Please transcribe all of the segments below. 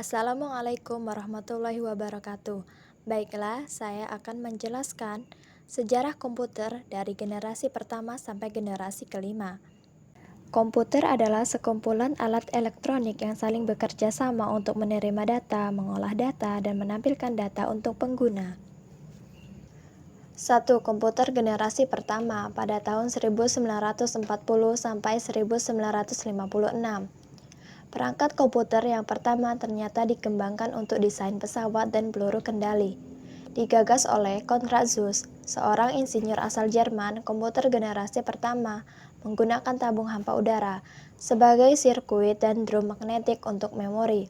Assalamualaikum warahmatullahi wabarakatuh. Baiklah, saya akan menjelaskan sejarah komputer dari generasi pertama sampai generasi kelima. Komputer adalah sekumpulan alat elektronik yang saling bekerja sama untuk menerima data, mengolah data, dan menampilkan data untuk pengguna. Satu komputer generasi pertama pada tahun 1940 sampai 1956. Perangkat komputer yang pertama ternyata dikembangkan untuk desain pesawat dan peluru kendali. Digagas oleh Konrad Zuse, seorang insinyur asal Jerman. Komputer generasi pertama menggunakan tabung hampa udara sebagai sirkuit dan drum magnetik untuk memori.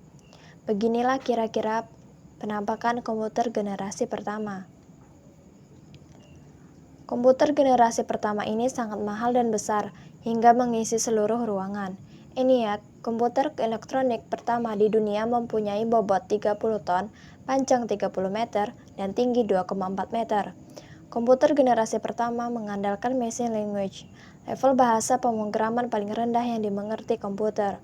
Beginilah kira-kira penampakan komputer generasi pertama. Komputer generasi pertama ini sangat mahal dan besar, hingga mengisi seluruh ruangan. ENIAC, komputer elektronik pertama di dunia, mempunyai bobot 30 ton, panjang 30 meter, dan tinggi 2,4 meter. Komputer generasi pertama mengandalkan machine language, level bahasa pemrograman paling rendah yang dimengerti komputer.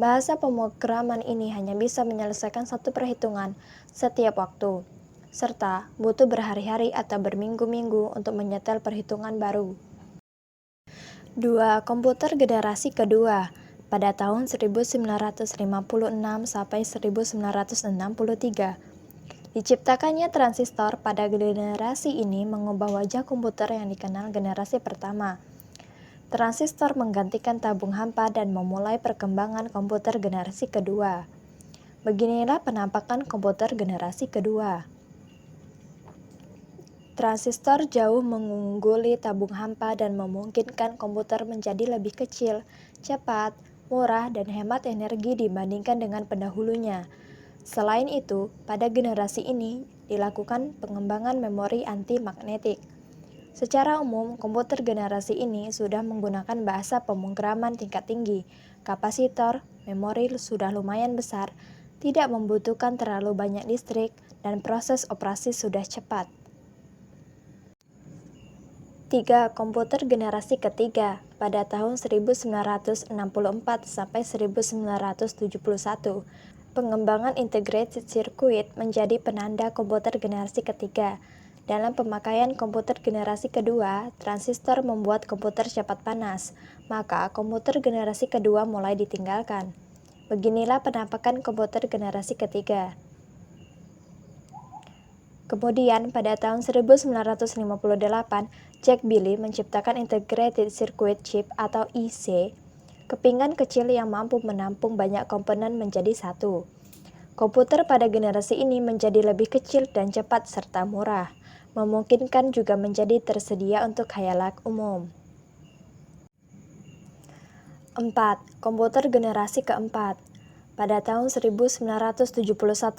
Bahasa pemrograman ini hanya bisa menyelesaikan satu perhitungan setiap waktu, serta butuh berhari-hari atau berminggu-minggu untuk menyetel perhitungan baru. 2. Komputer generasi kedua pada tahun 1956 sampai 1963. Diciptakannya transistor pada generasi ini mengubah wajah komputer yang dikenal generasi pertama. Transistor menggantikan tabung hampa dan memulai perkembangan komputer generasi kedua. Beginilah penampakan komputer generasi kedua. Transistor jauh mengungguli tabung hampa dan memungkinkan komputer menjadi lebih kecil, cepat, murah, dan hemat energi dibandingkan dengan pendahulunya. Selain itu, pada generasi ini dilakukan pengembangan memori anti-magnetik. Secara umum, komputer generasi ini sudah menggunakan bahasa pemrograman tingkat tinggi, kapasitor, memori sudah lumayan besar, tidak membutuhkan terlalu banyak listrik, dan proses operasi sudah cepat. 3. Komputer generasi ketiga pada tahun 1964 sampai 1971. Pengembangan integrated circuit menjadi penanda komputer generasi ketiga. Dalam pemakaian komputer generasi kedua, transistor membuat komputer cepat panas, maka komputer generasi kedua mulai ditinggalkan. Beginilah penampakan komputer generasi ketiga. Kemudian, pada tahun 1958, Jack Billy menciptakan Integrated Circuit Chip atau IC, kepingan kecil yang mampu menampung banyak komponen menjadi satu. Komputer pada generasi ini menjadi lebih kecil dan cepat serta murah, memungkinkan juga menjadi tersedia untuk khayalak umum. 4. Komputer generasi keempat pada tahun 1971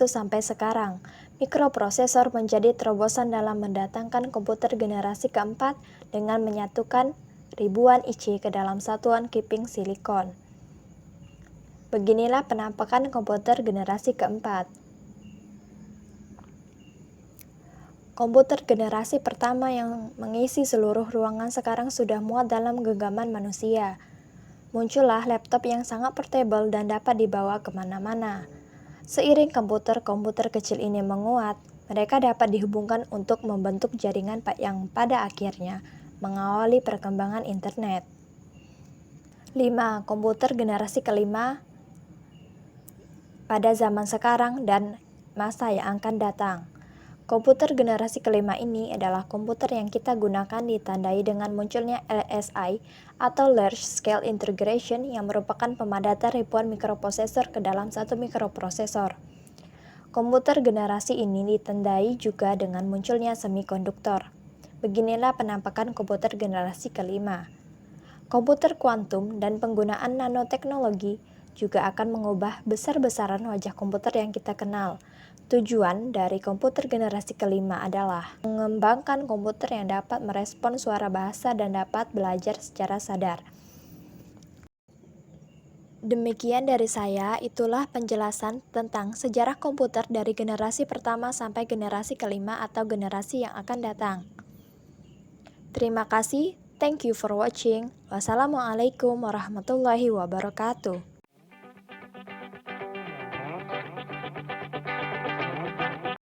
sampai sekarang, mikroprosesor menjadi terobosan dalam mendatangkan komputer generasi keempat dengan menyatukan ribuan IC ke dalam satuan kiping silikon. Beginilah penampakan komputer generasi keempat. Komputer generasi pertama yang mengisi seluruh ruangan sekarang sudah muat dalam genggaman manusia. Muncullah laptop yang sangat portable dan dapat dibawa kemana-mana. Seiring komputer-komputer kecil ini menguat, mereka dapat dihubungkan untuk membentuk jaringan yang pada akhirnya mengawali perkembangan internet. 5. Komputer generasi kelima pada zaman sekarang dan masa yang akan datang. Komputer generasi kelima ini adalah komputer yang kita gunakan ditandai dengan munculnya LSI atau Large Scale Integration yang merupakan pemadatan ribuan mikroprosesor ke dalam satu mikroprosesor. Komputer generasi ini ditandai juga dengan munculnya semikonduktor. Beginilah penampakan komputer generasi kelima. Komputer kuantum dan penggunaan nanoteknologi juga akan mengubah besar-besaran wajah komputer yang kita kenal. Tujuan dari komputer generasi kelima adalah mengembangkan komputer yang dapat merespon suara bahasa dan dapat belajar secara sadar. Demikian dari saya, itulah penjelasan tentang sejarah komputer dari generasi pertama sampai generasi kelima atau generasi yang akan datang. Terima kasih, thank you for watching. Wassalamualaikum warahmatullahi wabarakatuh.